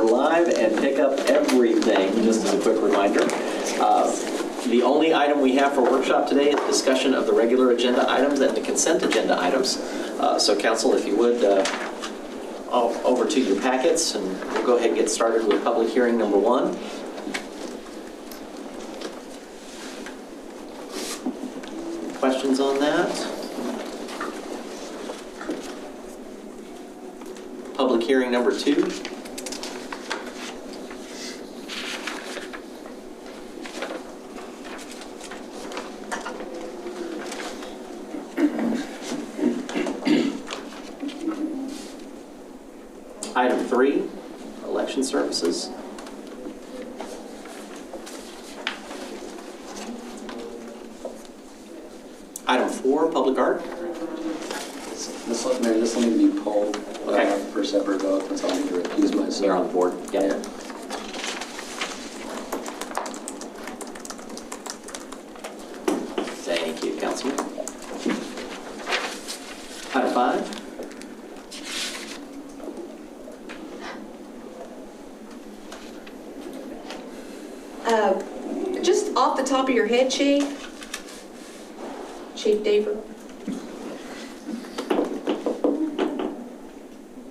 live and pick up everything, just as a quick reminder. The only item we have for workshop today is discussion of the regular agenda items and the consent agenda items. So council, if you would, over to your packets, and we'll go ahead and get started with public hearing number 1. Questions on that? Public hearing number 2. Item 3, election services. Item 4, public art. This will need to be polled Okay. for a separate vote. That's all I need to recuse myself. You're on board. Yeah. Thank you, Councilman. Item 5. Just off the top of your head, Chief Deaver,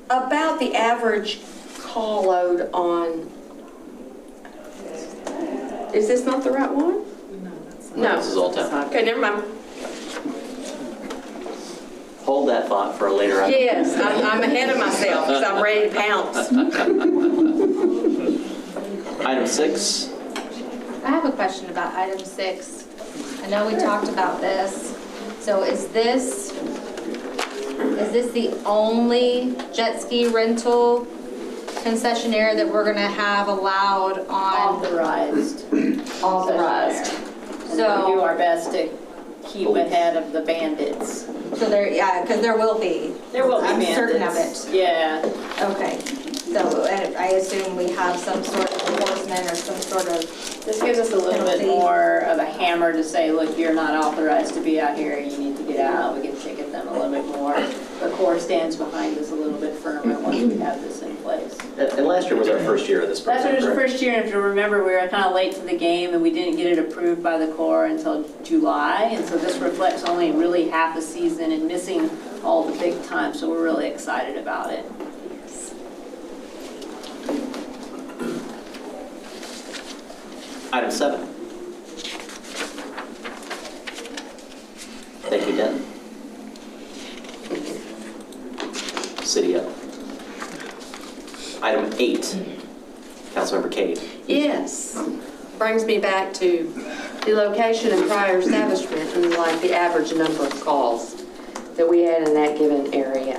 about the average call load on, is this not the right one? No. This is Old Town. Okay, never mind. Hold that thought for a later item. Yes, I'm ahead of myself because I'm ready to pounce. Item 6. I have a question about item 6. I know we talked about this. So is this the only jet ski rental concessionaire that we're gonna have allowed on? Authorized. Authorized. So we'll do our best to keep ahead of the bandits. So there, yeah, because there will be. There will be I'm bandits. certain of it. Yeah. Okay. So and I assume we have some sort of enforcement or some sort of. This gives us a little bit more of a hammer to say, look, you're not authorized to be out here, you need to get out. We can ticket them a little bit more. The Corps stands behind us a little bit firmer once we have this in place. And last year was our first year of this program. Last year was the correct? first year, and if you remember, we were kind of late to the game and we didn't get it approved by the Corps until July. And so this reflects only really half a season and missing all the big time. So we're really excited about it. Item 7. Thank you, Denton. City up. Item 8. Councilmember Cade. Yes. Brings me back to the location and prior establishment and like the average number of calls that we had in that given area.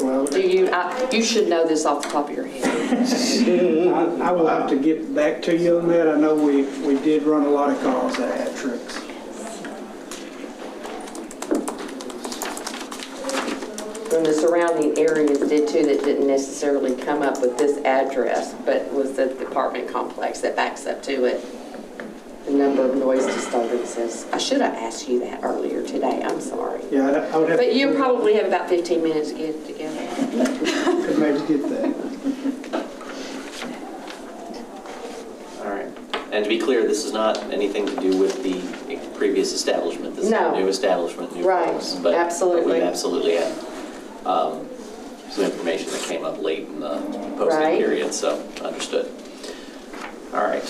Well, Do you, you should know this off the top of your head. I will have to get back to you on that. I know we did run a lot of calls at Hat-Tricks. From the surrounding areas did too, that didn't necessarily come up with this address, but was the apartment complex that backs up to it. The number of noise disturbances. I should have asked you that earlier today. I'm sorry. Yeah, I would have But to. you probably have about 15 minutes to get it together. Could maybe get that. All right. And to be clear, this is not anything to do with the previous establishment. This No. is a new establishment, new Right. folks. But Absolutely. we absolutely had some information that came up late in the posting Right. period, so understood. All right.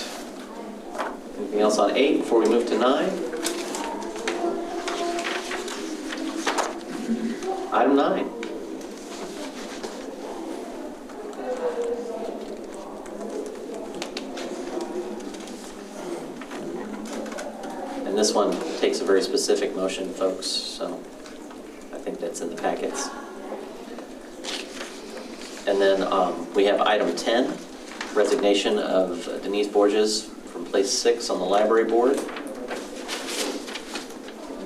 Anything else on 8 before we move to 9? Item 9. And this one takes a very specific motion, folks, so I think that's in the packets. And then we have item 10, resignation of Denise Borges from place 6 on the library board.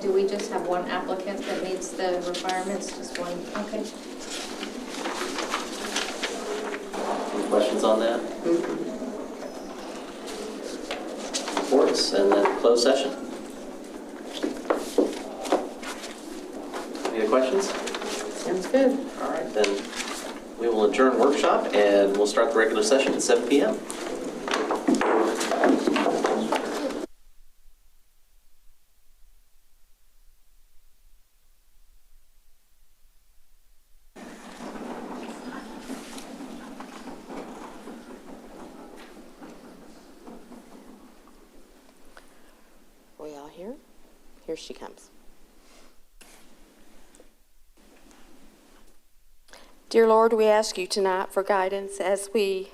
Do we just have one applicant that meets the requirements? Just one? Okay. Any questions on that? Reports and then closed session. Any other questions? Sounds good. All right, then We will adjourn workshop and we'll start the regular session at 7 p.m. We all here? Here she comes. Dear Lord, we ask you tonight for guidance as we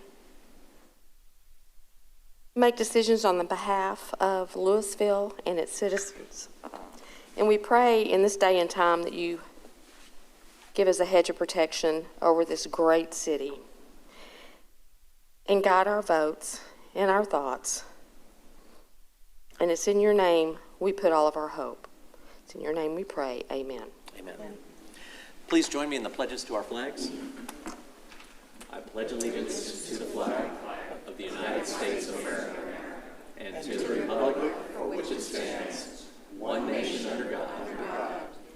make decisions on the behalf of Lewisville and its citizens. And we pray in this day and time that you give us a hedge of protection over this great city and guide our votes and our thoughts. And it's in your name we put all of our hope. It's in your name we pray. Amen. Amen. Please join me in the pledges to our flags. I pledge allegiance to the flag of the United States of America and to the republic for which it stands, one nation under God,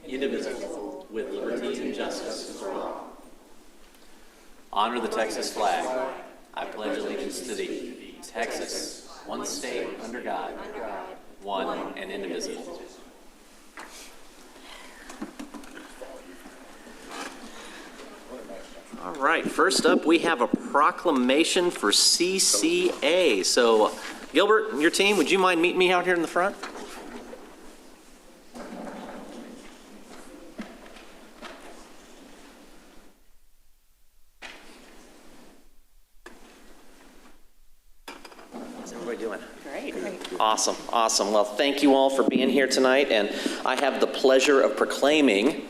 indivisible, with liberty and justice for all. Honor the Texas flag. I pledge allegiance to thee, Texas, one state under God, one and indivisible. All right, first up, we have a proclamation for CCA. So, Gilbert and your team, would you mind meeting me out here in the front? How's everybody doing? Great. Awesome, awesome. Well, thank you all for being here tonight, and I have the pleasure of proclaiming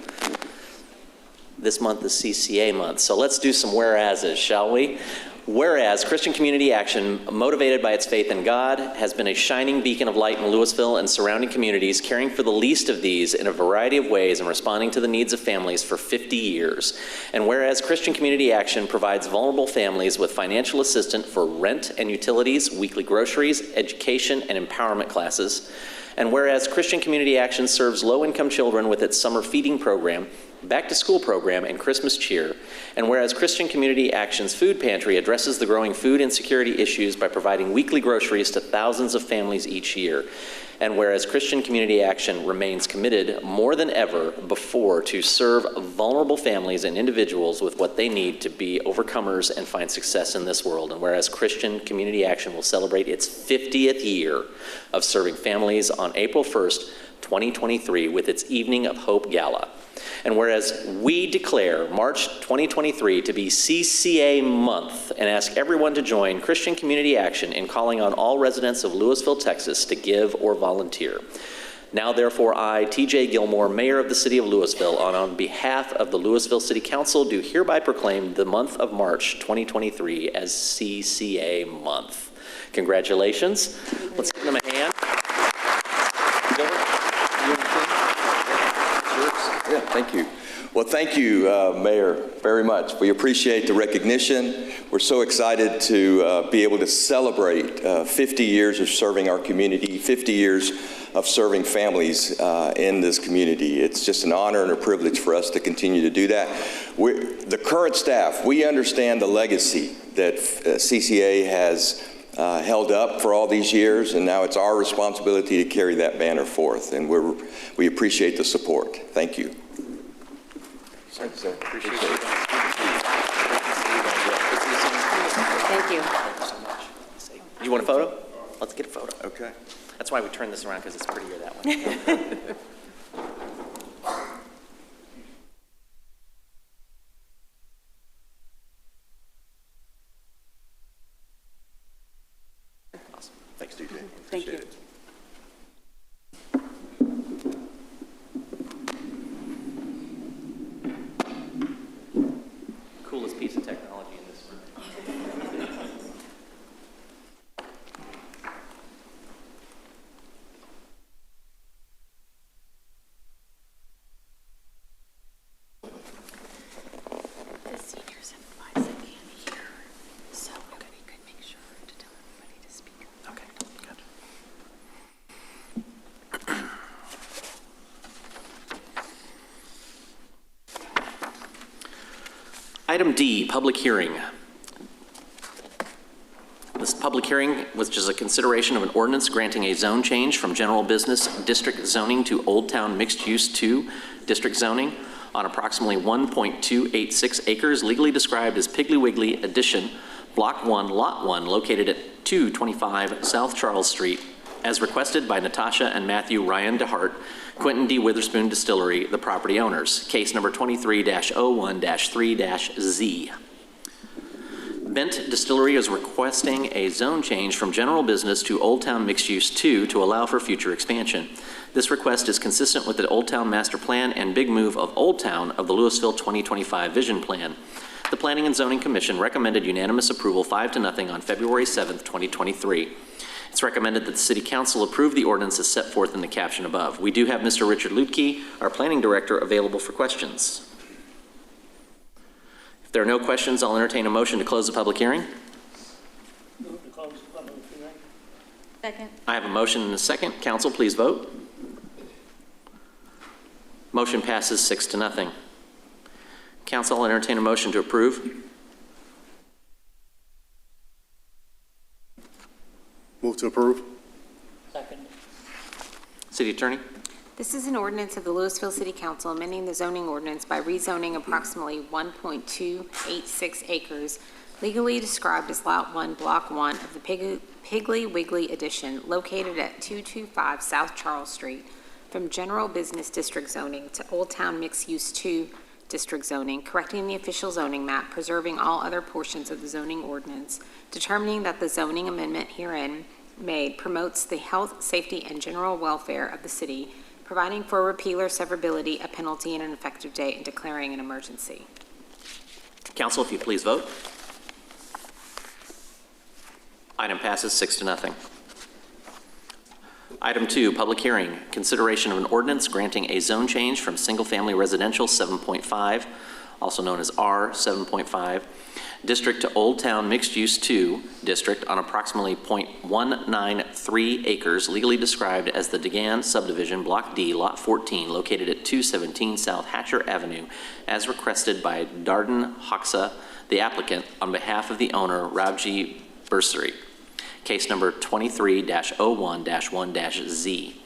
this month is CCA month. So let's do some whereases, shall we? Whereas Christian Community Action, motivated by its faith in God, has been a shining beacon of light in Lewisville and surrounding communities, caring for the least of these in a variety of ways and responding to the needs of families for 50 years. And whereas Christian Community Action provides vulnerable families with financial assistance for rent and utilities, weekly groceries, education, and empowerment classes. And whereas Christian Community Action serves low-income children with its summer feeding program, back-to-school program, and Christmas cheer. And whereas Christian Community Action's food pantry addresses the growing food insecurity issues by providing weekly groceries to thousands of families each year. And whereas Christian Community Action remains committed more than ever before to serve vulnerable families and individuals with what they need to be overcomers and find success in this world. And whereas Christian Community Action will celebrate its 50th year of serving families on April 1st, 2023 with its Evening of Hope Gala. And whereas we declare March 2023 to be CCA month and ask everyone to join Christian Community Action in calling on all residents of Lewisville, Texas to give or volunteer. Now therefore I, TJ Gilmore, Mayor of the City of Lewisville, on behalf of the Lewisville City Council, do hereby proclaim the month of March 2023 as CCA month. Congratulations. Let's give them a hand. Yeah, thank you. Well, thank you, Mayor, very much. We appreciate the recognition. We're so excited to be able to celebrate 50 years of serving our community, 50 years of serving families in this community. It's just an honor and a privilege for us to continue to do that. The current staff, we understand the legacy that CCA has held up for all these years, and now it's our responsibility to carry that banner forth, and we appreciate the support. Thank you. Thank you, sir. Appreciate it. Thank you. You want a photo? Let's get a photo. Okay. That's why we turn this around, because it's prettier that way. Awesome. Thanks, DJ. Thank you. Appreciate it. Coolest piece of technology in this room. The seniors advised that Annie here, so we could make sure to tell everybody to speak. Okay, good. Item D, public hearing. This public hearing, which is a consideration of an ordinance granting a zone change from general business district zoning to Old Town Mixed Use 2 district zoning on approximately 1.286 acres legally described as Piggly Wiggly Addition, Block 1, Lot 1, located at 225 South Charles Street, as requested by Natasha and Matthew Ryan DeHart, Quentin D. Witherspoon Distillery, the property owners. Case number 23-01-3-Z. Bent Distillery is requesting a zone change from general business to Old Town Mixed Use 2 to allow for future expansion. This request is consistent with the Old Town Master Plan and Big Move of Old Town of the Lewisville 2025 Vision Plan. The Planning and Zoning Commission recommended unanimous approval 5-0 on February 7th, 2023. It's recommended that the City Council approve the ordinance as set forth in the caption above. We do have Mr. Richard Lutke, our Planning Director, available for questions. If there are no questions, I'll entertain a motion to close the public hearing. Move to close the public hearing. Second. I have a motion and a second. Council, please vote. Motion passes 6-0. Council, I'll entertain a motion to approve. Move to approve. Second. City Attorney. This is an ordinance of the Lewisville City Council amending the zoning ordinance by rezoning approximately 1.286 acres legally described as Lot 1, Block 1 of the Piggly Wiggly Addition located at 225 South Charles Street from General Business District zoning to Old Town Mixed Use 2 District zoning, correcting the official zoning map, preserving all other portions of the zoning ordinance, determining that the zoning amendment herein made promotes the health, safety, and general welfare of the city, providing for repeal or severability, a penalty, and an effective date, and declaring an emergency. Council, if you please vote. Item passes 6-0. Item 2, public hearing. Consideration of an ordinance granting a zone change from single-family residential 7.5, also known as R 7.5, district to Old Town Mixed Use 2 district on approximately 0.193 acres, legally described as the Degan subdivision, Block D, Lot 14, located at 217 South Hatcher Avenue, as requested by Darden Hoxa, the applicant, on behalf of the owner, Rabji Bursary. Case number 23-01-1-Z.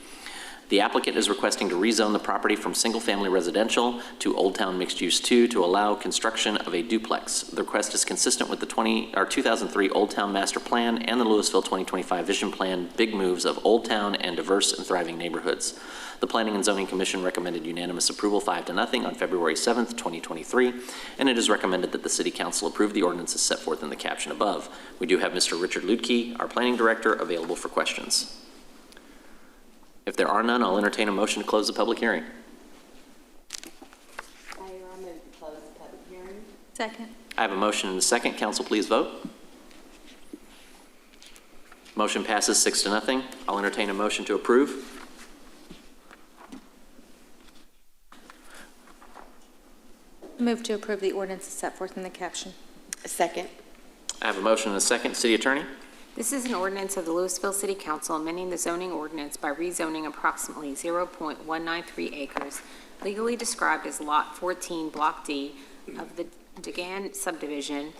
The applicant is requesting to rezone the property from single-family residential to Old Town Mixed Use 2 to allow construction of a duplex. The request is consistent with the 2003 Old Town Master Plan and the Lewisville 2025 Vision Plan, Big Moves of Old Town and Diverse and Thriving Neighborhoods. The Planning and Zoning Commission recommended unanimous approval 5-0 on February 7th, 2023, and it is recommended that the City Council approve the ordinance as set forth in the caption above. We do have Mr. Richard Lutke, our Planning Director, available for questions. If there are none, I'll entertain a motion to close the public hearing. Mayor, I move to close the public hearing. Second. I have a motion and a second. Council, please vote. Motion passes 6-0. I'll entertain a motion to approve. Move to approve the ordinance as set forth in the caption. Second. I have a motion and a second. City Attorney. This is an ordinance of the Lewisville City Council amending the zoning ordinance by rezoning approximately 0.193 acres, legally described as Lot 14, Block D of the Degan subdivision,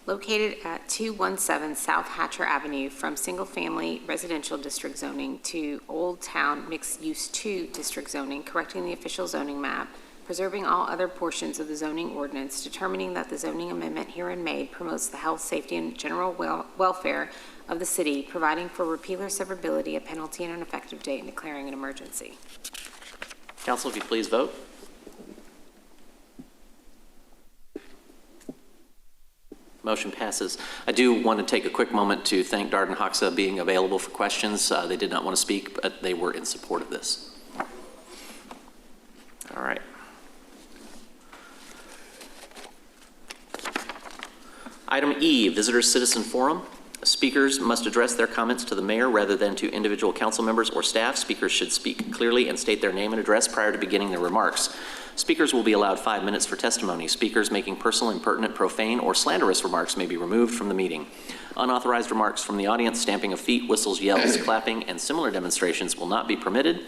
located at 217 South Hatcher Avenue from single-family residential district zoning to Old Town Mixed Use 2 district zoning, correcting the official zoning map, preserving all other portions of the zoning ordinance, determining that the zoning amendment herein made promotes the health, safety, and general welfare of the city, providing for repeal or severability, a penalty, and an effective date, and declaring an emergency. Council, if you please vote. Motion passes. I do want to take a quick moment to thank Darden Hoxa being available for questions. They did not want to speak, but they were in support of this. All right. Item E, Visitor Citizen Forum. Speakers must address their comments to the mayor rather than to individual council members or staff. Speakers should speak clearly and state their name and address prior to beginning their remarks. Speakers will be allowed 5 minutes for testimony. Speakers making personal, impertinent, profane, or slanderous remarks may be removed from the meeting. Unauthorized remarks from the audience, stamping of feet, whistles, yells, clapping, and similar demonstrations will not be permitted.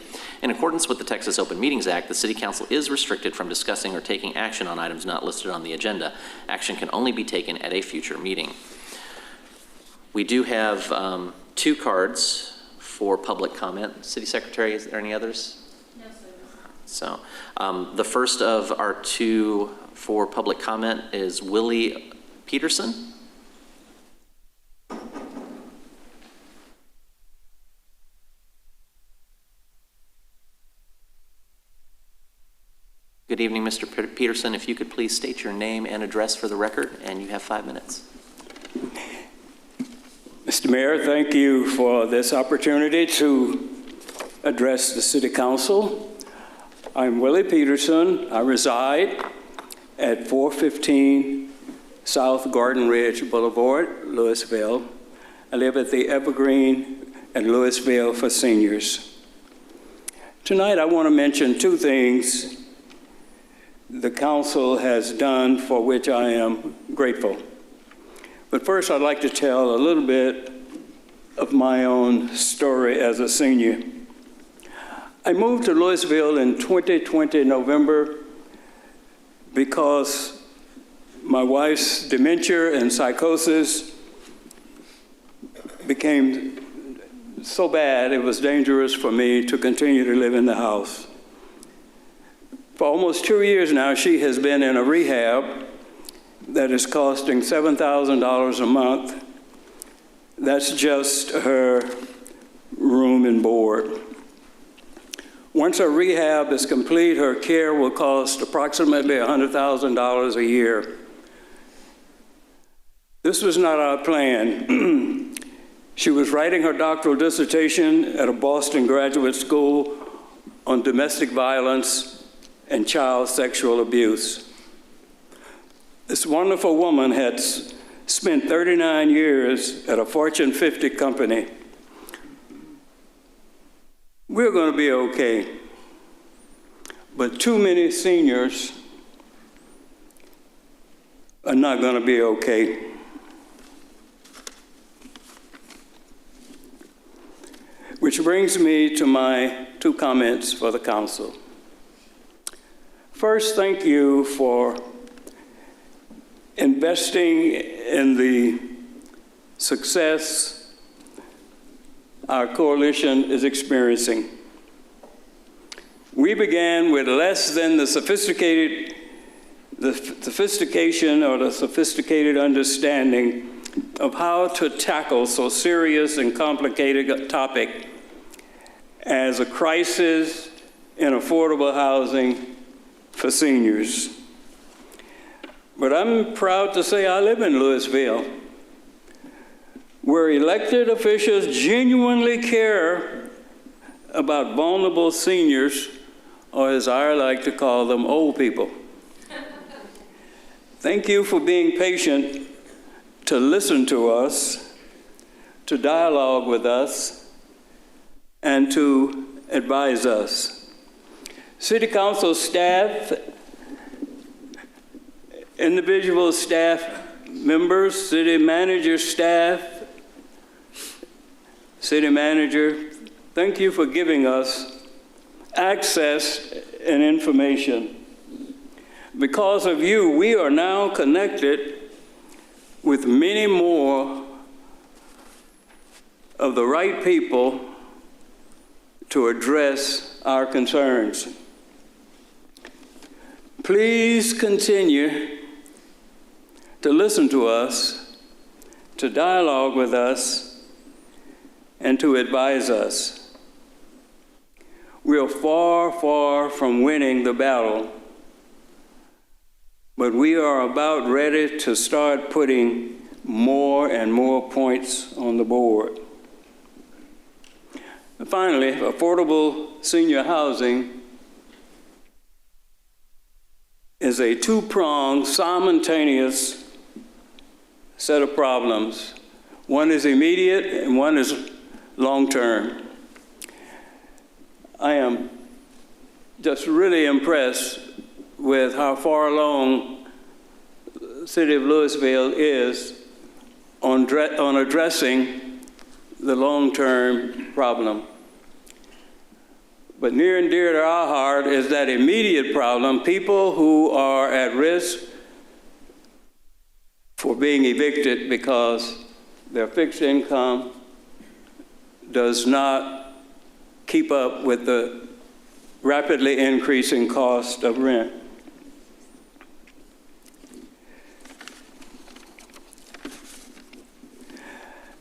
In accordance with the Texas Open Meetings Act, the City Council is restricted from discussing or taking action on items not listed on the agenda. Action can only be taken at a future meeting. We do have 2 cards for public comment. City Secretary, is there any others? No, sir. So the first of our 2 for public comment is Willie Peterson. Good evening, Mr. Peterson. If you could please state your name and address for the record, and you have 5 minutes. Mr. Mayor, thank you for this opportunity to address the City Council. I'm Willie Peterson. I reside at 415 South Garden Ridge Boulevard, Lewisville. I live at the Evergreen at Lewisville for seniors. Tonight I want to mention 2 things the council has done for which I am grateful. But first, I'd like to tell a little bit of my own story as a senior. I moved to Lewisville in 2020 November because my wife's dementia and psychosis became so bad it was dangerous for me to continue to live in the house. For almost 2 years now, she has been in a rehab that is costing $7,000 a month. That's just her room and board. Once her rehab is complete, her care will cost approximately $100,000 a year. This was not our plan. She was writing her doctoral dissertation at a Boston graduate school on domestic violence and child sexual abuse. This wonderful woman had spent 39 years at a Fortune 50 company. We're going to be okay. But too many seniors are not going to be okay. Which brings me to my 2 comments for the council. First, thank you for investing in the success our coalition is experiencing. We began with less than the sophisticated understanding of how to tackle so serious and complicated a topic as a crisis in affordable housing for seniors. But I'm proud to say I live in Lewisville, where elected officials genuinely care about vulnerable seniors, or as I like to call them, old people. Thank you for being patient to listen to us, to dialogue with us, and to advise us. City Council staff, individual staff members, city manager staff, city manager, thank you for giving us access and information. Because of you, we are now connected with many more of the right people to address our concerns. Please continue to listen to us, to dialogue with us, and to advise us. We are far, far from winning the battle, but we are about ready to start putting more and more points on the board. And finally, affordable senior housing is a 2-pronged, simultaneous set of problems. One is immediate and one is long-term. I am just really impressed with how far along the city of Lewisville is on addressing the long-term problem. But near and dear to our heart is that immediate problem, people who are at risk for being evicted because their fixed income does not keep up with the rapidly increasing cost of rent.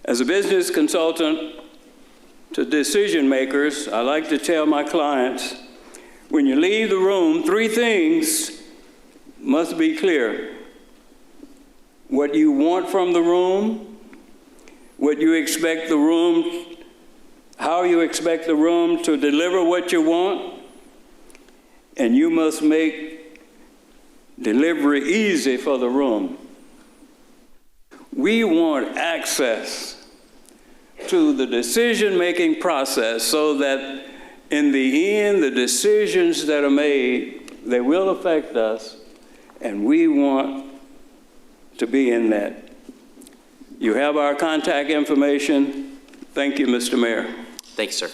As a business consultant to decision makers, I like to tell my clients, when you leave the room, 3 things must be clear. What you want from the room, what you expect the room, how you expect the room to deliver what you want, and you must make delivery easy for the room. We want access to the decision-making process so that in the end, the decisions that are made, they will affect us, and we want to be in that. You have our contact information. Thank you, Mr. Mayor. Thanks, sir.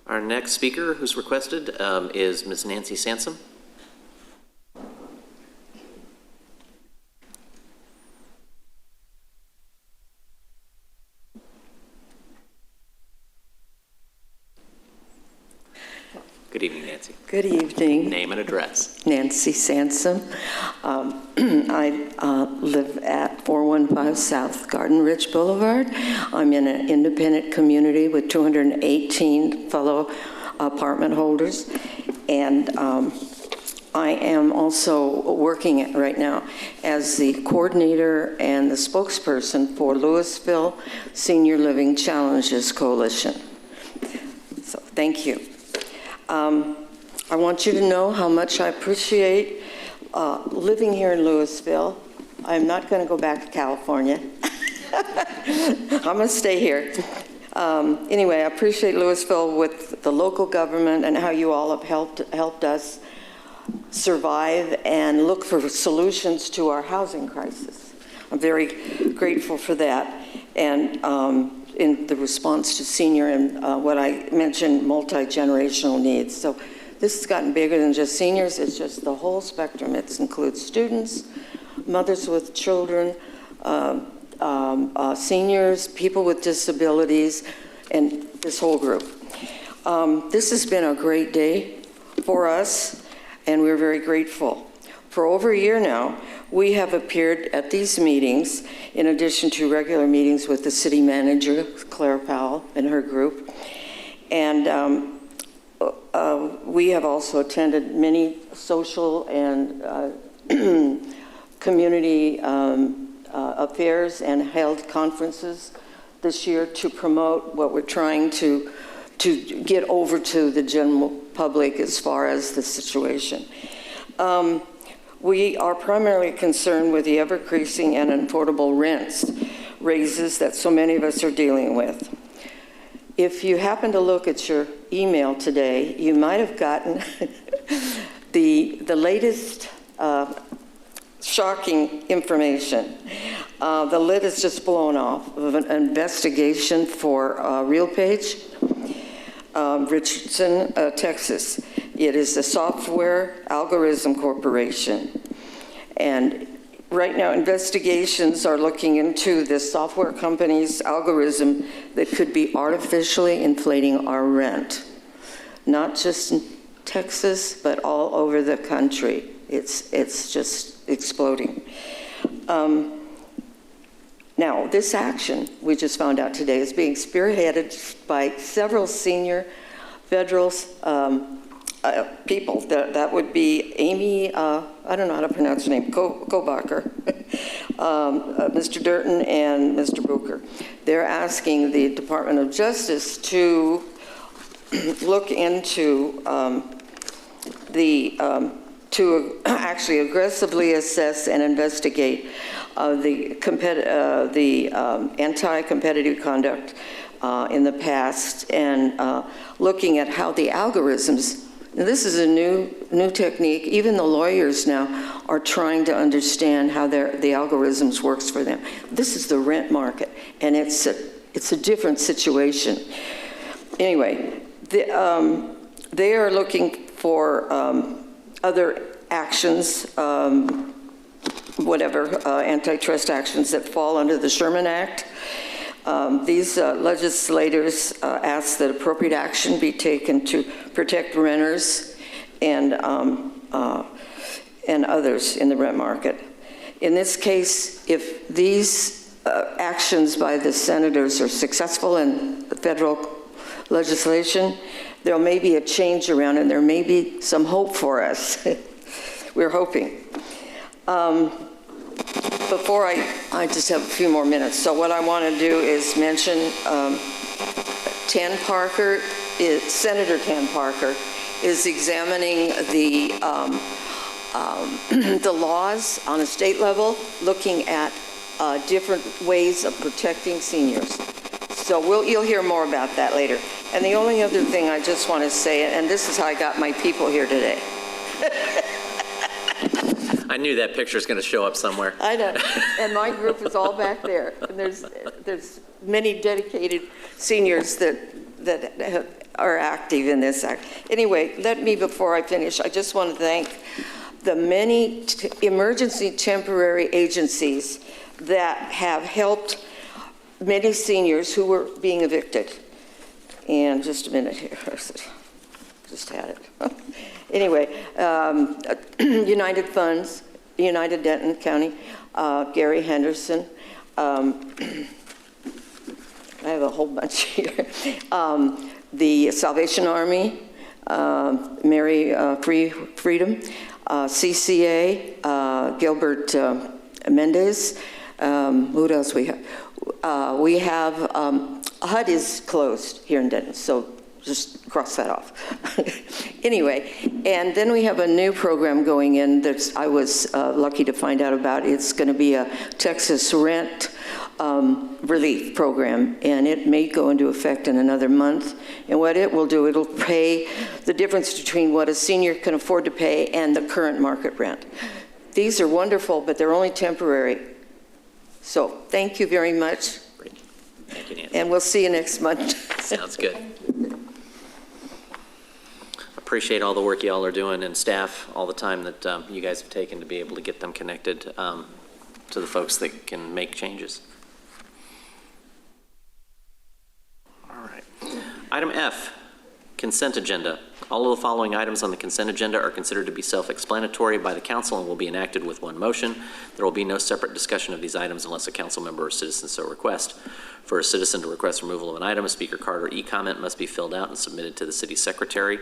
Our next speaker who's requested is Ms. Nancy Sansom. Good evening, Nancy. Good evening. Name and address. Nancy Sansom. I live at 415 South Garden Ridge Boulevard. I'm in an independent community with 218 fellow apartment holders. And I am also working right now as the coordinator and the spokesperson for Lewisville Senior Living Challenges Coalition. So thank you. I want you to know how much I appreciate living here in Lewisville. I'm not going to go back to California. I'm going to stay here. Anyway, I appreciate Lewisville with the local government and how you all have helped us survive and look for solutions to our housing crisis. I'm very grateful for that. And in the response to senior and what I mentioned, multi-generational needs. So this has gotten bigger than just seniors. It's just the whole spectrum. It includes students, mothers with children, seniors, people with disabilities, and this whole group. This has been a great day for us, and we're very grateful. For over a year now, we have appeared at these meetings, in addition to regular meetings with the city manager, Claire Powell, and her group. And we have also attended many social and community affairs and held conferences this year to promote what we're trying to get over to the general public as far as the situation. We are primarily concerned with the ever-increasing and unaffordable rents raises that so many of us are dealing with. If you happen to look at your email today, you might have gotten the latest shocking information. The lid is just blown off of an investigation for RealPage, Richardson, Texas. It is a software algorithm corporation. And right now, investigations are looking into this software company's algorithm that could be artificially inflating our rent. Not just in Texas, but all over the country. It's just exploding. Now, this action, we just found out today, is being spearheaded by several senior federal people. That would be Amy, I don't know how to pronounce her name, Kobacher, Mr. Durton, and Mr. Brooker. They're asking the Department of Justice to look into to actually aggressively assess and investigate the anti-competitive conduct in the past, and looking at how the algorithms. Now, this is a new technique. Even the lawyers now are trying to understand how the algorithms works for them. This is the rent market, and it's a different situation. Anyway, they are looking for other actions, antitrust actions that fall under the Sherman Act. These legislators ask that appropriate action be taken to protect renters and others in the rent market. In this case, if these actions by the senators are successful in the federal legislation, there may be a change around, and there may be some hope for us. We're hoping. Before I just have a few more minutes. So what I want to do is mention Tan Parker, Senator Tan Parker is examining the laws on a state level, looking at different ways of protecting seniors. So you'll hear more about that later. And the only other thing I just want to say, and this is how I got my people here today. I knew that picture's going to show up somewhere. I know, and my group is all back there. And there's many dedicated seniors that are active in this act. Anyway, before I finish, I just want to thank the many emergency temporary agencies that have helped many seniors who were being evicted. And just a minute here, just had it. Anyway, United Funds, United Denton County, Gary Henderson. I have a whole bunch here. The Salvation Army, Mary Freedom, CCA, Gilbert Mendez. What else we have? We have, HUD is closed here in Denton, so just cross that off. Anyway, and then we have a new program going in that I was lucky to find out about. It's going to be a Texas rent relief program, and it may go into effect in another month. And what it will do, it'll pay the difference between what a senior can afford to pay and the current market rent. These are wonderful, but they're only temporary. So thank you very much. Great. Thank you, Nancy. And we'll see you next month. Sounds good. Appreciate all the work y'all are doing, and staff, all the time that you guys have taken to be able to get them connected to the folks that can make changes. All right. Item F, consent agenda. All of the following items on the consent agenda are considered to be self-explanatory by the council and will be enacted with one motion. There will be no separate discussion of these items unless a council member or citizen so request. For a citizen to request removal of an item, a speaker card or e-comment must be filled out and submitted to the city secretary.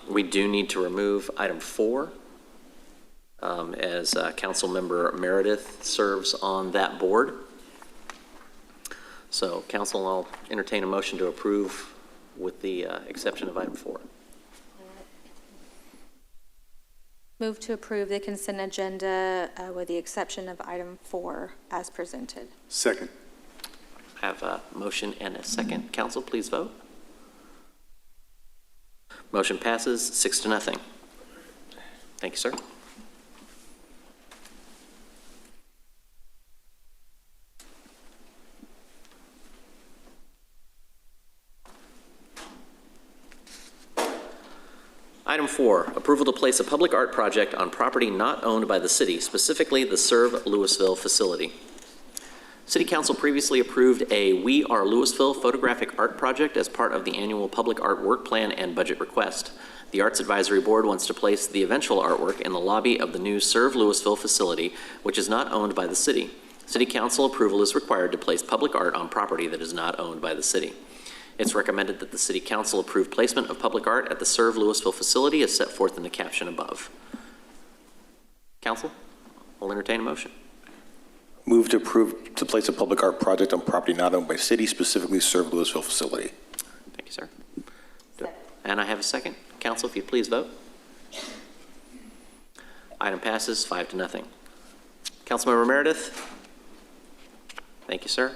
We do need to remove item 4 as council member Meredith serves on that board. So council, I'll entertain a motion to approve with the exception of item 4. Move to approve the consent agenda with the exception of item 4 as presented. Second. I have a motion and a second. Council, please vote. Motion passes 6-0. Thank you, sir. Item 4, approval to place a public art project on property not owned by the city, specifically the Serve Lewisville facility. City Council previously approved a We Are Lewisville photographic art project as part of the annual public art work plan and budget request. The Arts Advisory Board wants to place the eventual artwork in the lobby of the new Serve Lewisville facility, which is not owned by the city. City Council approval is required to place public art on property that is not owned by the city. It's recommended that the City Council approve placement of public art at the Serve Lewisville facility as set forth in the caption above. Council, I'll entertain a motion. Move to approve to place a public art project on property not owned by city, specifically Serve Lewisville facility. Thank you, sir. And I have a second. Council, if you'd please vote. Item passes 5-0. Councilmember Meredith? Thank you, sir.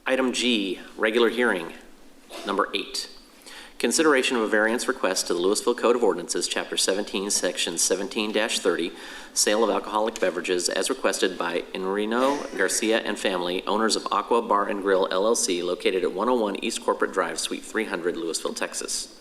Item G, regular hearing, number 8. Consideration of a variance request to the Lewisville Code of Ordinances, Chapter 17, Section 17-30, sale of alcoholic beverages, as requested by Enrico Garcia and family, owners of Aqua Bar and Grill LLC, located at 101 East Corporate Drive, Suite 300, Lewisville, Texas.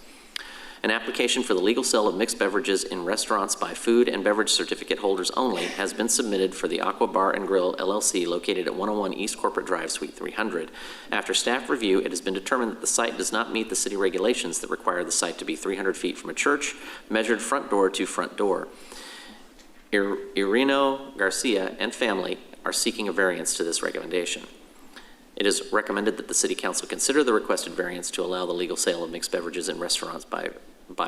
An application for the legal sale of mixed beverages in restaurants by food and beverage certificate holders only has been submitted for the Aqua Bar and Grill LLC located at 101 East Corporate Drive, Suite 300. After staff review, it has been determined that the site does not meet the city regulations that require the site to be 300 feet from a church, measured front door to front door. Irino Garcia and family are seeking a variance to this recommendation. It is recommended that the City Council consider the requested variance to allow the legal sale of mixed beverages in restaurants by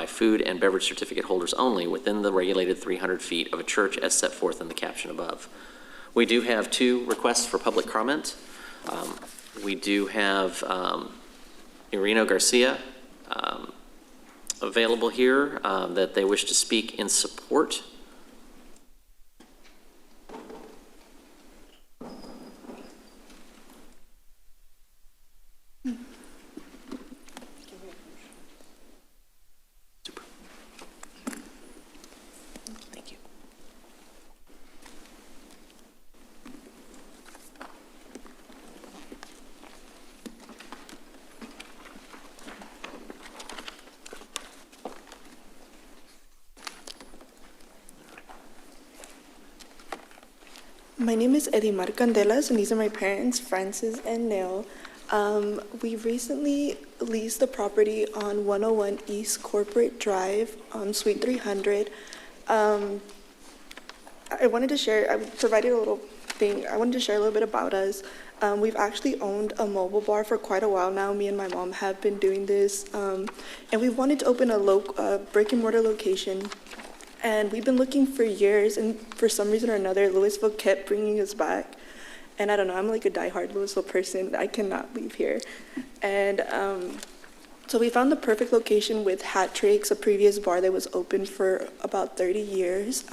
food and beverage certificate holders only within the regulated 300 feet of a church as set forth in the caption above. We do have 2 requests for public comment. We do have Irino Garcia available here that they wish to speak in support. My name is Edimar Candelas, and these are my parents, Francis and Neil. We recently leased the property on 101 East Corporate Drive on Suite 300. I wanted to share, I provided a little thing, I wanted to share a little bit about us. We've actually owned a mobile bar for quite a while now. Me and my mom have been doing this, and we wanted to open a brick and mortar location. And we've been looking for years, and for some reason or another, Lewisville kept bringing us back. And I don't know, I'm like a diehard Lewisville person. I cannot leave here. And so we found the perfect location with Hat Tricks, a previous bar that was open for about 30 years.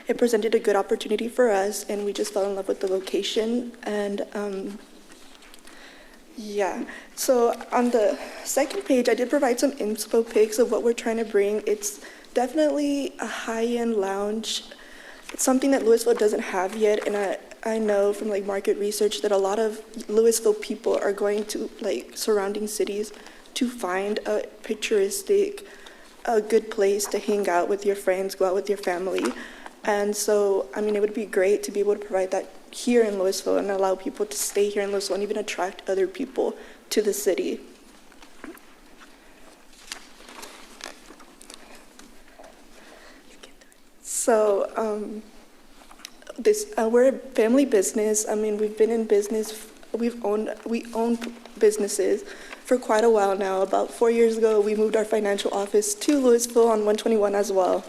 It presented a good opportunity for us, and we just fell in love with the location. And yeah, so on the second page, I did provide some inspo pics of what we're trying to bring. It's definitely a high-end lounge. It's something that Lewisville doesn't have yet, and I know from like market research that a lot of Lewisville people are going to like surrounding cities to find a picturesque, a good place to hang out with your friends, go out with your family. And so, I mean, it would be great to be able to provide that here in Lewisville and allow people to stay here in Lewisville and even attract other people to the city. So we're a family business. I mean, we've been in business. We own businesses for quite a while now. About 4 years ago, we moved our financial office to Lewisville on 121 as well.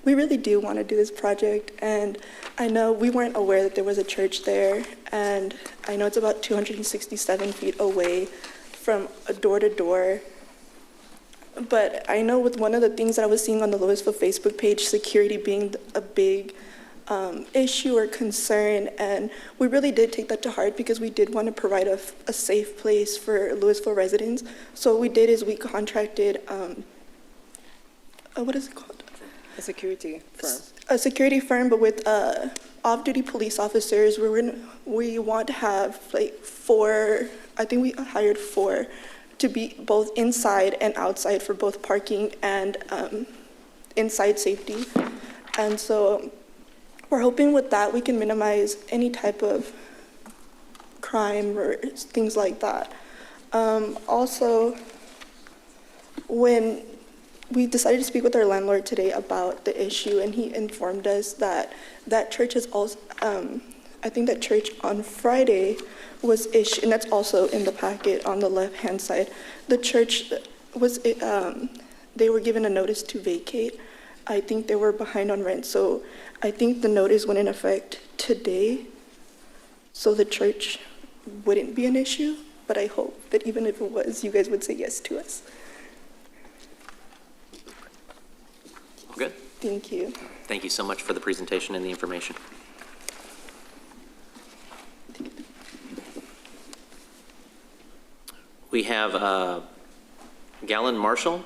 We really do want to do this project, and I know we weren't aware that there was a church there, and I know it's about 267 feet away from a door to door. But I know with one of the things that I was seeing on the Lewisville Facebook page, security being a big issue or concern, and we really did take that to heart because we did want to provide a safe place for Lewisville residents. So what we did is we contracted, what is it called? A security firm. A security firm, but with off-duty police officers. We want to have like 4, I think we hired 4, to be both inside and outside for both parking and inside safety. And so we're hoping with that we can minimize any type of crime or things like that. Also, when we decided to speak with our landlord today about the issue, and he informed us that that church is also, I think that church on Friday was issued, and that's also in the packet on the left-hand side. The church was they were given a notice to vacate. I think they were behind on rent, so I think the notice went in effect today, so the church wouldn't be an issue, but I hope that even if it was, you guys would say yes to us. Good. Thank you. Thank you so much for the presentation and the information. We have Galen Marshall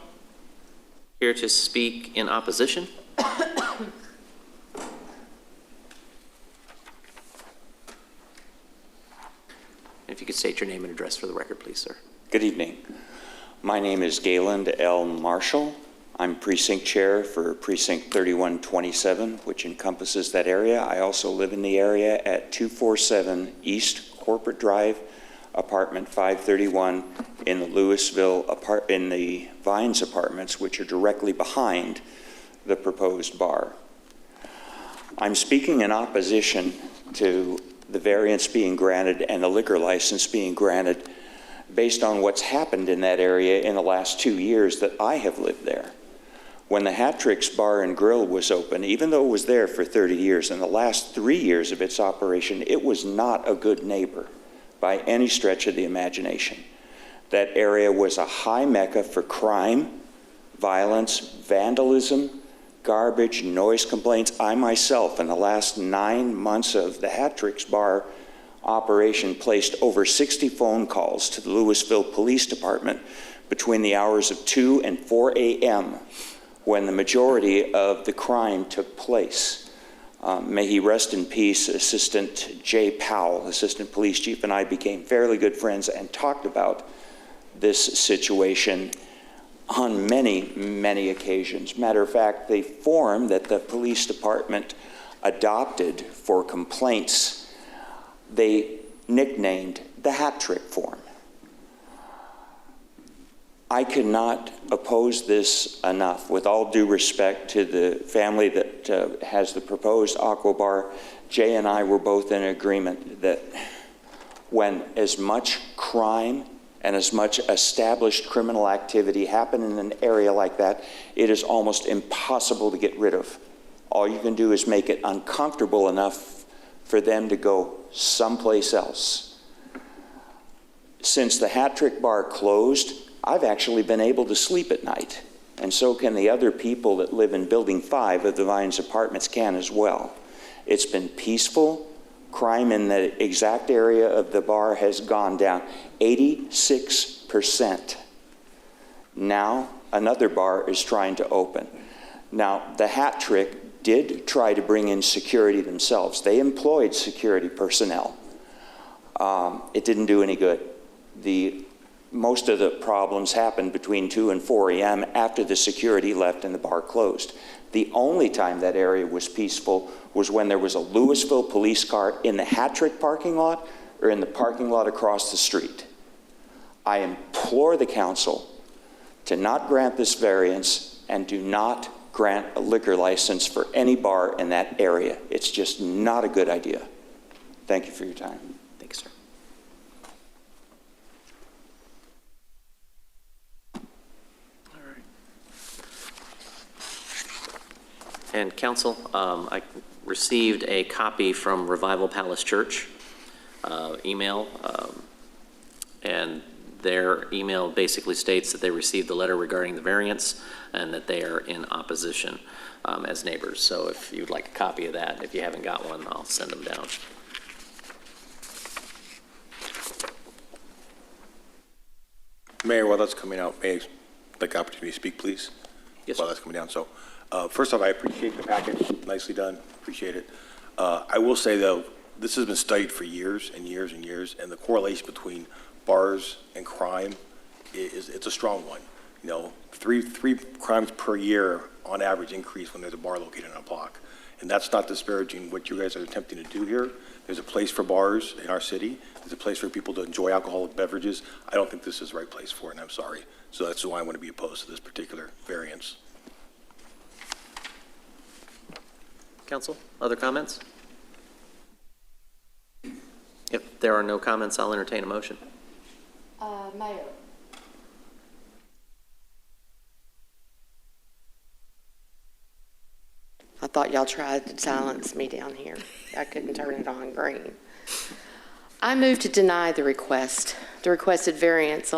here to speak in opposition. If you could state your name and address for the record, please, sir. Good evening. My name is Galen L. Marshall. I'm precinct chair for precinct 3127, which encompasses that area. I also live in the area at 247 East Corporate Drive, apartment 531 in the Lewisville in the Vines apartments, which are directly behind the proposed bar. I'm speaking in opposition to the variance being granted and the liquor license being granted based on what's happened in that area in the last 2 years that I have lived there. When the Hat Tricks Bar and Grill was open, even though it was there for 30 years, in the last 3 years of its operation, it was not a good neighbor by any stretch of the imagination. That area was a high mecca for crime, violence, vandalism, garbage, noise complaints. I myself, in the last 9 months of the Hat Tricks Bar operation, placed over 60 phone calls to the Lewisville Police Department between the hours of 2 and 4 a.m. when the majority of the crime took place. May he rest in peace. Assistant Jay Powell, Assistant Police Chief, and I became fairly good friends and talked about this situation on many, many occasions. Matter of fact, the form that the police department adopted for complaints, they nicknamed the Hat Trick form. I cannot oppose this enough. With all due respect to the family that has the proposed Aqua Bar, Jay and I were both in agreement that when as much crime and as much established criminal activity happen in an area like that, it is almost impossible to get rid of. All you can do is make it uncomfortable enough for them to go someplace else. Since the Hat Trick Bar closed, I've actually been able to sleep at night, and so can the other people that live in Building 5 of the Vines Apartments can as well. It's been peaceful. Crime in the exact area of the bar has gone down 86%. Now another bar is trying to open. Now the Hat Trick did try to bring in security themselves. They employed security personnel. It didn't do any good. Most of the problems happened between 2 and 4 a.m. after the security left and the bar closed. The only time that area was peaceful was when there was a Lewisville police car in the Hat Trick parking lot or in the parking lot across the street. I implore the council to not grant this variance and do not grant a liquor license for any bar in that area. It's just not a good idea. Thank you for your time. Thanks, sir. And council, I received a copy from Revival Palace Church email, and their email basically states that they received the letter regarding the variance and that they are in opposition as neighbors. So if you'd like a copy of that, if you haven't got one, I'll send them down. Mayor, while that's coming out, may I like the opportunity to speak, please? Yes, while that's coming down. So, first off, I appreciate the package. Nicely done. Appreciate it. I will say, though, this has been studied for years and years and years, and the correlation between bars and crime it's a strong one. You know, three crimes per year on average increase when there's a bar located on a block. And that's not disparaging what you guys are attempting to do here. There's a place for bars in our city. There's a place for people to enjoy alcoholic beverages. I don't think this is the right place for it, and I'm sorry. So that's why I want to be opposed to this particular variance. Council, other comments? If there are no comments, I'll entertain a motion. Mayor. thought y'all tried to silence me down here. I couldn't turn it on green. I move to deny the requested variance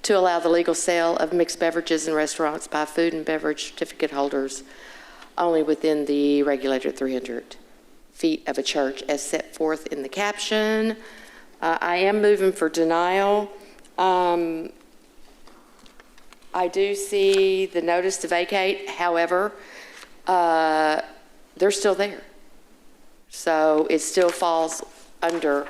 to allow the legal sale of mixed beverages in restaurants by food and beverage certificate holders only within the regulated 300 feet of a church as set forth in the caption. I am moving for denial. I do see the notice to vacate. However, they're still there. So it still falls under.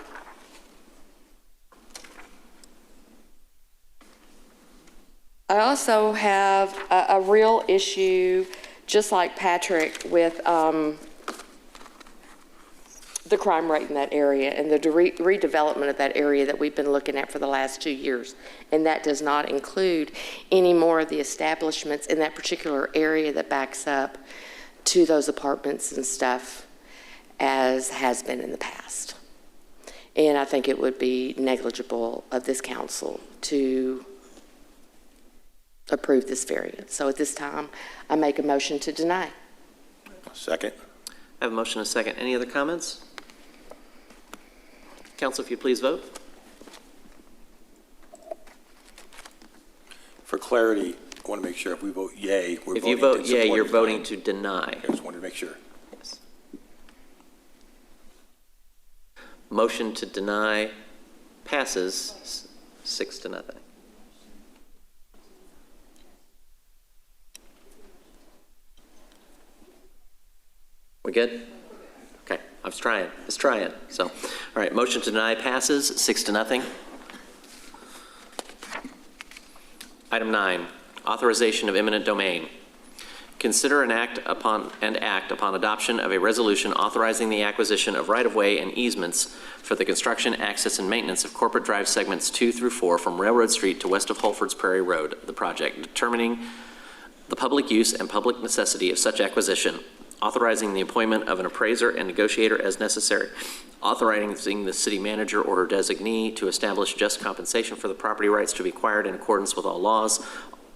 I also have a real issue, just like Patrick, with the crime rate in that area and the redevelopment of that area that we've been looking at for the last 2 years. And that does not include any more of the establishments in that particular area that backs up to those apartments and stuff as has been in the past. And I think it would be negligible of this council to approve this variance. So at this time, I make a motion to deny. Second. I have a motion and a second. Any other comments? Council, if you please vote. For clarity, I want to make sure if we vote yay, we're If voting you vote to yay, support you're it. voting to deny. I just wanted to make sure. Yes. Motion to deny passes 6-0. We good? Okay, I was trying. So, all right, motion to deny passes 6-0. Item 9, authorization of eminent domain. Consider and act upon adoption of a resolution authorizing the acquisition of right-of-way and easements for the construction, access, and maintenance of corporate drive segments 2 through 4 from Railroad Street to west of Holford's Prairie Road, the project, determining the public use and public necessity of such acquisition, authorizing the appointment of an appraiser and negotiator as necessary, authorizing the city manager or her designee to establish just compensation for the property rights to be acquired in accordance with all laws,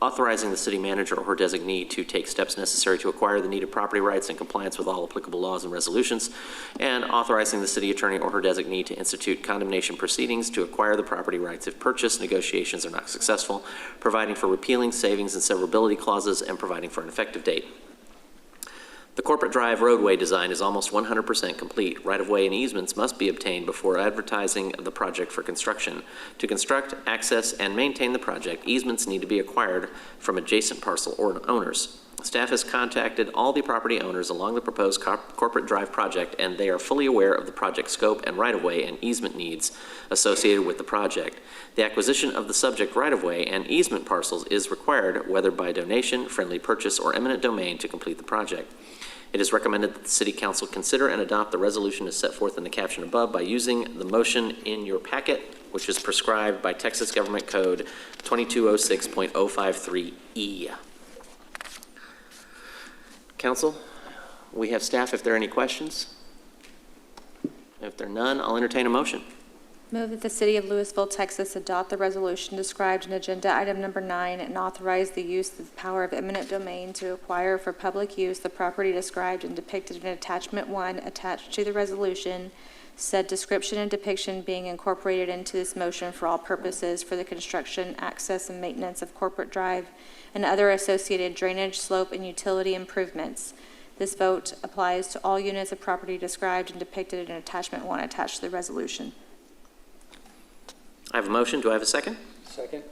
authorizing the city manager or her designee to take steps necessary to acquire the needed property rights in compliance with all applicable laws and resolutions, and authorizing the city attorney or her designee to institute condemnation proceedings to acquire the property rights if purchase negotiations are not successful, providing for repealing savings and severability clauses, and providing for an effective date. The corporate drive roadway design is almost 100% complete. Right-of-way and easements must be obtained before advertising the project for construction. To construct, access, and maintain the project, easements need to be acquired from adjacent parcel owners. Staff has contacted all the property owners along the proposed corporate drive project, and they are fully aware of the project scope and right-of-way and easement needs associated with the project. The acquisition of the subject right-of-way and easement parcels is required, whether by donation, friendly purchase, or eminent domain, to complete the project. It is recommended that the City Council consider and adopt the resolution as set forth in the caption above by using the motion in your packet, which is prescribed by Texas Government Code 2206.053E. Council, we have staff if there are any questions. If there are none, I'll entertain a motion. Move that the City of Lewisville, Texas adopt the resolution described in Agenda Item Number 9 and authorize the use of the power of eminent domain to acquire for public use the property described and depicted in Attachment 1 attached to the resolution, said description and depiction being incorporated into this motion for all purposes for the construction, access, and maintenance of corporate drive and other associated drainage, slope, and utility improvements. This vote applies to all units of property described and depicted in Attachment 1 attached to the resolution. I have a motion. Do I have a second? Second.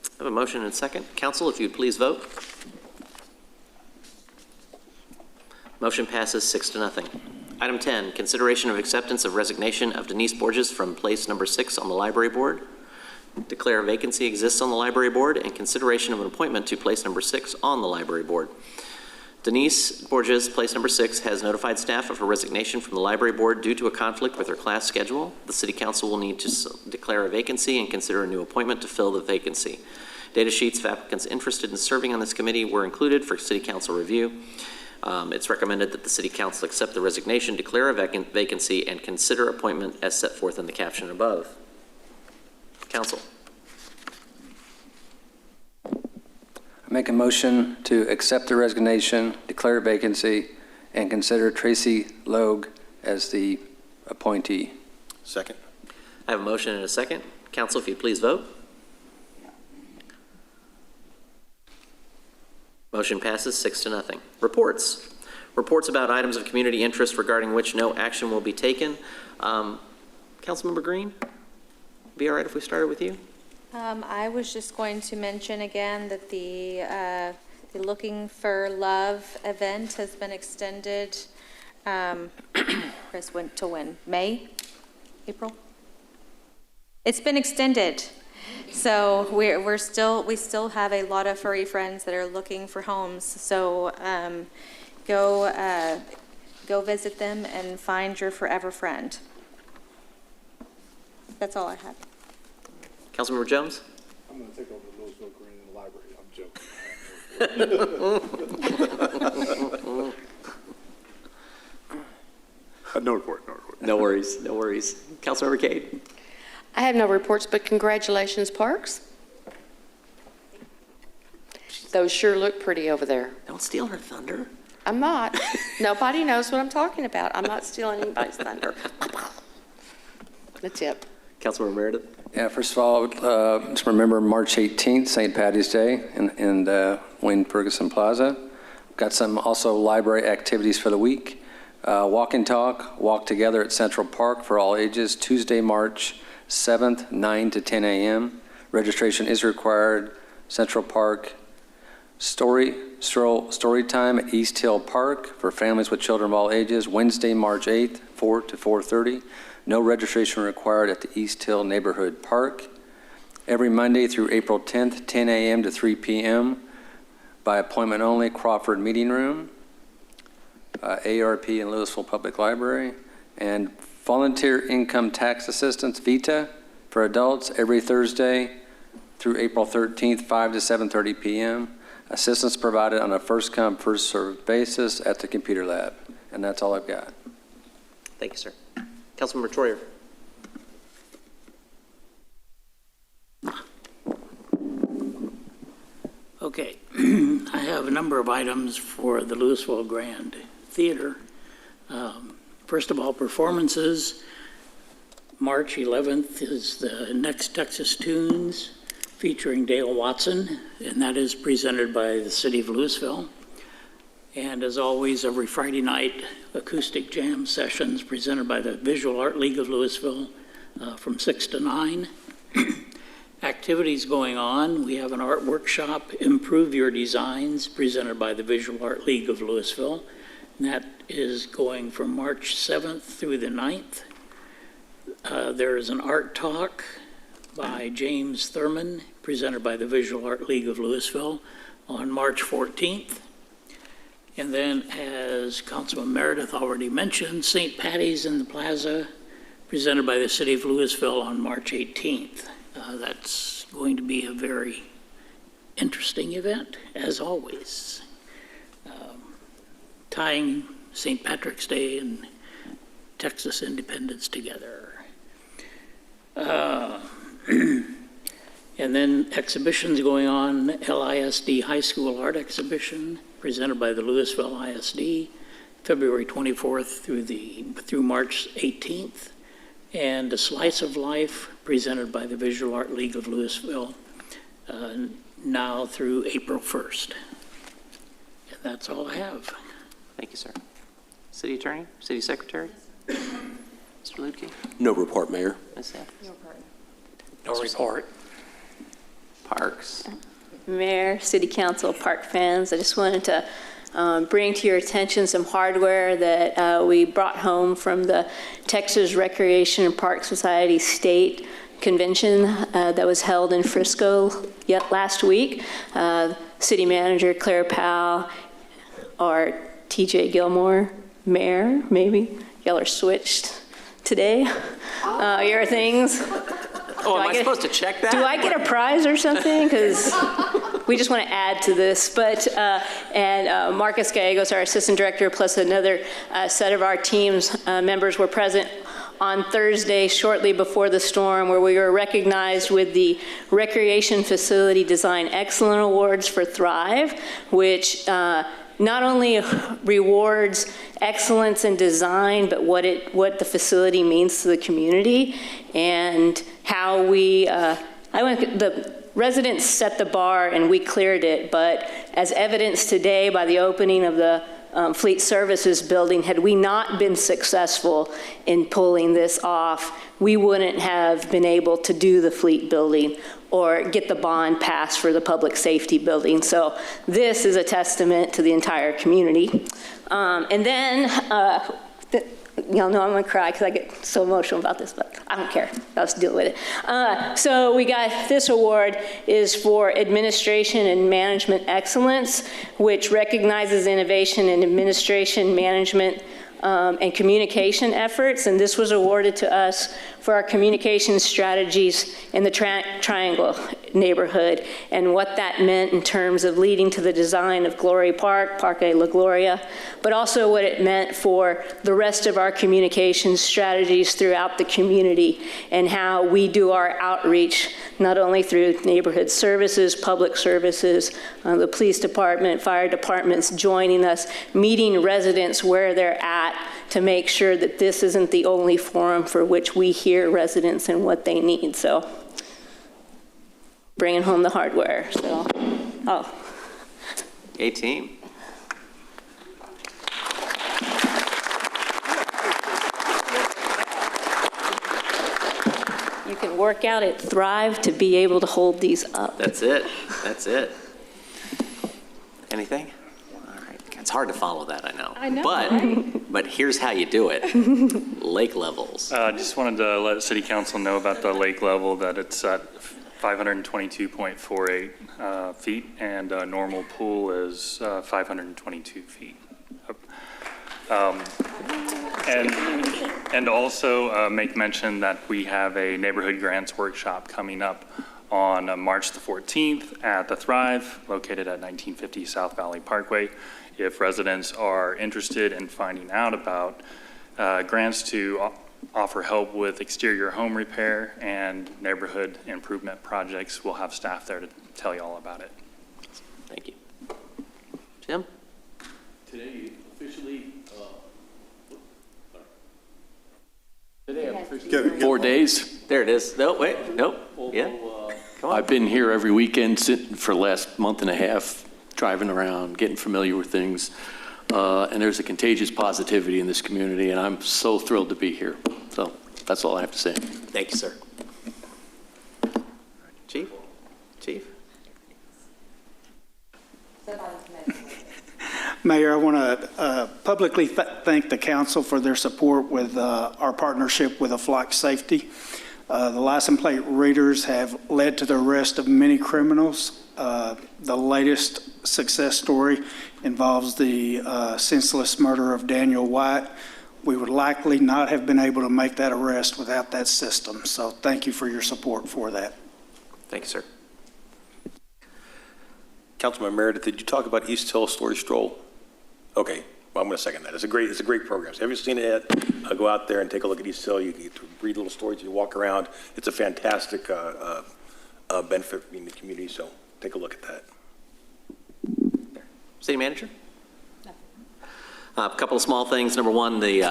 I have a motion and a second. Council, if you'd please vote. Motion passes 6-0. Item 10, consideration of acceptance of resignation of Denise Borges from place number 6 on the library board. Declare a vacancy exists on the library board and consideration of an appointment to place number 6 on the library board. Denise Borges, place number 6, has notified staff of her resignation from the library board due to a conflict with her class schedule. The City Council will need to declare a vacancy and consider a new appointment to fill the vacancy. Data sheets of applicants interested in serving on this committee were included for City Council review. It's recommended that the City Council accept the resignation, declare a vacancy, and consider appointment as set forth in the caption above. Council. Make a motion to accept the resignation, declare a vacancy, and consider Tracy Logue as the appointee. Second. I have a motion and a second. Council, if you'd please vote. Motion passes 6-0. Reports. Reports about items of community interest regarding which no action will be taken. Councilmember Green, be all right if we started with you? I was just going to mention again that the Looking for Love event has been extended. Chris went to when? May? April? It's been extended. So we still have a lot of furry friends that are looking for homes. So go visit them and find your forever friend. That's all I have. Councilmember Jones? I'm going to take over the Lewisville Green in the library. I'm joking. No report, no report. No worries, no worries. Councilmember Cade? I have no reports, but congratulations, Parks. Those sure look pretty over there. Don't steal her thunder. I'm not. Nobody knows what I'm talking about. I'm not stealing anybody's thunder. That's it. Councilmember Meredith? Yeah, first of all, just remember March 18th, St. Patty's Day in Wayne Ferguson Plaza. Got some also library activities for the week. Walk and talk, walk together at Central Park for all ages, Tuesday, March 7th, 9 to 10 a.m. Registration is required. Central Park story time at East Hill Park for families with children of all ages, Wednesday, March 8th, 4 to 4:30. No registration required at the East Hill Neighborhood Park. Every Monday through April 10th, 10 a.m. to 3 p.m. by appointment only, Crawford Meeting Room, ARP in Lewisville Public Library, and volunteer income tax assistance, VITA, for adults every Thursday through April 13th, 5 to 7:30 p.m. Assistance provided on a first-come, first-served basis at the computer lab. And that's all I've got. Thank you, sir. Councilmember Troyer. Okay, I have a number of items for the Lewisville Grand Theater. First of all, performances. March 11th is the Next Texas Tunes featuring Dale Watson, and that is presented by the City of Lewisville. And as always, every Friday night, acoustic jam sessions presented by the Visual Art League of Lewisville from 6 to 9. Activities going on. We have an art workshop, Improve Your Designs, presented by the Visual Art League of Lewisville. And that is going from March 7th through the 9th. There is an art talk by James Thurman, presented by the Visual Art League of Lewisville on March 14th. And then, as Councilman Meredith already mentioned, St. Patty's in the Plaza, presented by the City of Lewisville on March 18th. That's going to be a very interesting event, as always. Tying St. Patrick's Day and Texas independence together. And then exhibitions going on, LISD High School Art Exhibition, presented by the Lewisville ISD, February 24th through March 18th. And A Slice of Life, presented by the Visual Art League of Lewisville, now through April 1st. And that's all I have. Thank you, sir. City Attorney, City Secretary? Mr. Lutke? No report, Mayor. Ms. Seth? No report. Parks? Mayor, City Council, Park fans, I just wanted to bring to your attention some hardware that we brought home from the Texas Recreation and Park Society State Convention that was held in Frisco last week. City Manager Claire Powell, our TJ Gilmore, Mayor, maybe, y'all are switched today, your things. Oh, am I supposed to check that? Do I get a prize or something? Because we just want to add to this. But, and Marcus Gallegos, our assistant director, plus another set of our team's members were present on Thursday, shortly before the storm, where we were recognized with the Recreation Facility Design Excellence Awards for Thrive, which not only rewards excellence in design, but what the facility means to the community and how we, the residents set the bar and we cleared it, but as evidenced today by the opening of the Fleet Services building, had we not been successful in pulling this off, we wouldn't have been able to do the Fleet building or get the bond passed for the public safety building. So this is a testament to the entire community. And then, y'all know I'm gonna cry because I get so emotional about this, but I don't care. I'll just deal with it. So we got this award is for Administration and Management Excellence, which recognizes innovation in administration, management, and communication efforts. And this was awarded to us for our communication strategies in the Triangle neighborhood and what that meant in terms of leading to the design of Glory Park, Parque La Gloria, but also what it meant for the rest of our communication strategies throughout the community and how we do our outreach, not only through neighborhood services, public services, the police department, fire departments joining us, meeting residents where they're at to make sure that this isn't the only forum for which we hear residents and what they need. So bringing home the hardware. So, A team. you can work out at Thrive to be able to hold these up. That's it. That's it. Anything? All right. It's hard to follow that, I know. I know, But here's how you do it. Lake levels. Just wanted to let City Council know about the lake level, that it's at 522.48 feet, and a normal pool is 522 feet. And also make mention that we have a neighborhood grants workshop coming up on March the 14th at the Thrive, located at 1950 South Valley Parkway. If residents are interested in finding out about grants to offer help with exterior home repair and neighborhood improvement projects, we'll have staff there to tell you all about it. Thank you. Tim? Today officially, 4 days. There it is. No, wait, nope. Yeah. Come on. I've been here every weekend for the last month and a half, driving around, getting familiar with things. And there's a contagious positivity in this community, and I'm so thrilled to be here. So that's all I have to say. Thank you, sir. Chief? Chief? Mayor, I want to publicly thank the council for their support with our partnership with Flock Safety. The license plate readers have led to the arrest of many criminals. The latest success story involves the senseless murder of Daniel White. We would likely not have been able to make that arrest without that system. So thank you for your support for that. Thank you, sir. Councilman Meredith, did you talk about East Hill Story Stroll? Okay, well, I'm going to second that. It's a great program. So have you seen it yet? Go out there and take a look at East Hill. You get to read little stories. You walk around. It's a fantastic benefit in the community. So take a look at that. City manager? A couple of small things. Number one, the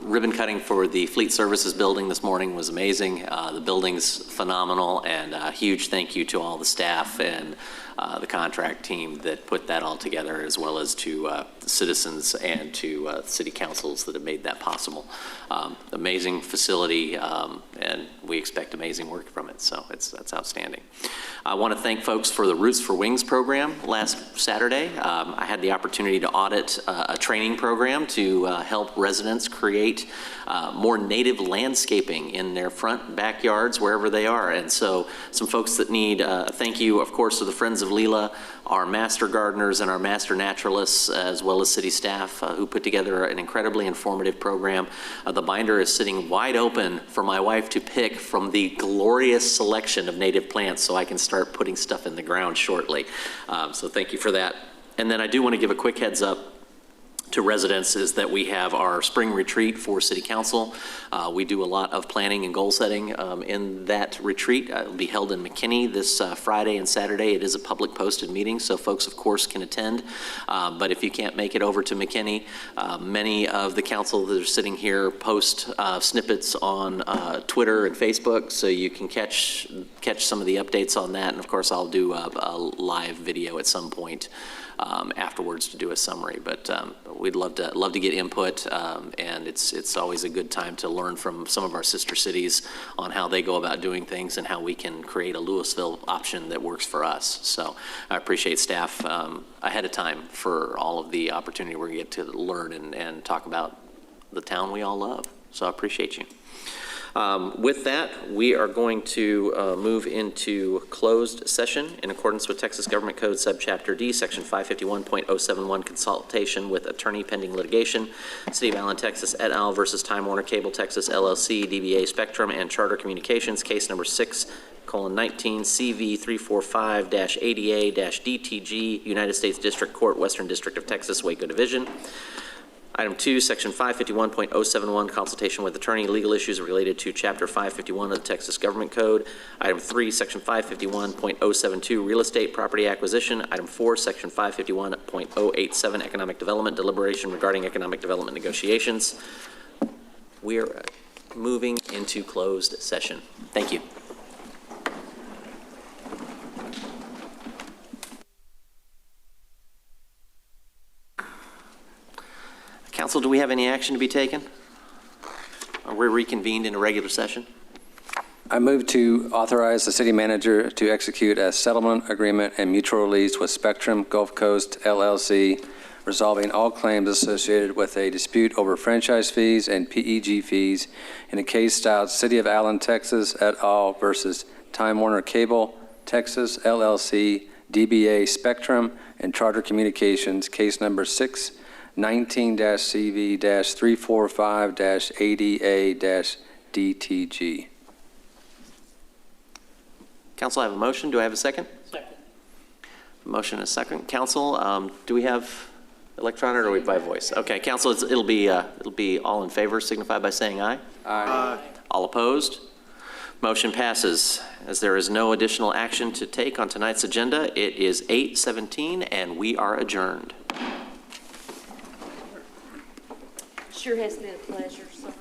ribbon cutting for the Fleet Services building this morning was amazing. The building's phenomenal, and a huge thank you to all the staff and the contract team that put that all together, as well as to the citizens and to city councils that have made that possible. Amazing facility, and we expect amazing work from it, so that's outstanding. I want to thank folks for the Roots for Wings program last Saturday. I had the opportunity to audit a training program to help residents create more native landscaping in their front backyards, wherever they are. And so some folks that need thank you, of course, to the Friends of Leela, our master gardeners and our master naturalists, as well as city staff who put together an incredibly informative program. The binder is sitting wide open for my wife to pick from the glorious selection of native plants, so I can start putting stuff in the ground shortly. So thank you for that. And then I do want to give a quick heads up to to residents is that we have our spring retreat for City Council. We do a lot of planning and goal setting in that retreat. It will be held in McKinney this Friday and Saturday. It is a public posted meeting, so folks, of course, can attend. But if you can't make it over to McKinney, many of the council that are sitting here post snippets on Twitter and Facebook, so you can catch some of the updates on that. And of course, I'll do a live video at some point afterwards to do a summary. But we'd love to get input, and it's always a good time to learn from some of our sister cities on how they go about doing things and how we can create a Lewisville option that works for us. So I appreciate staff ahead of time for all of the opportunity we're going to get to learn and talk about the town we all love. So I appreciate you. With that, we are going to move into closed session in accordance with Texas Government Code Subchapter D, Section 551.071, consultation with attorney pending litigation, City of Allen, Texas et al. Versus Time Warner Cable Texas LLC, DBA Spectrum, and Charter Communications, case number 6:19 CV 345-ADA-DTG, United States District Court, Western District of Texas, Waco Division. Item 2, Section 551.071, consultation with attorney, legal issues related to Chapter 551 of the Texas Government Code. Item 3, Section 551.072, real estate property acquisition. Item 4, Section 551.087, economic development, deliberation regarding economic development negotiations. We are moving into closed session. Thank you. Council, do we have any action to be taken? Are we reconvened in a regular session? I move to authorize the city manager to execute a settlement agreement and mutual release with Spectrum Gulf Coast LLC, resolving all claims associated with a dispute over franchise fees and PEG fees in a case styled City of Allen, Texas et al. Versus Time Warner Cable Texas LLC, DBA Spectrum, and Charter Communications, case number 619-CV-345-ADA-DTG. Council, I have a motion. Do I have a second? Second. Motion and a second. Council, do we have electronic or are we by voice? Okay, Council, it'll be all in favor, signify by saying aye. Aye. All opposed? Motion passes. As there is no additional action to take on tonight's agenda, it is 8:17 and we are adjourned. Sure has been a pleasure, sir.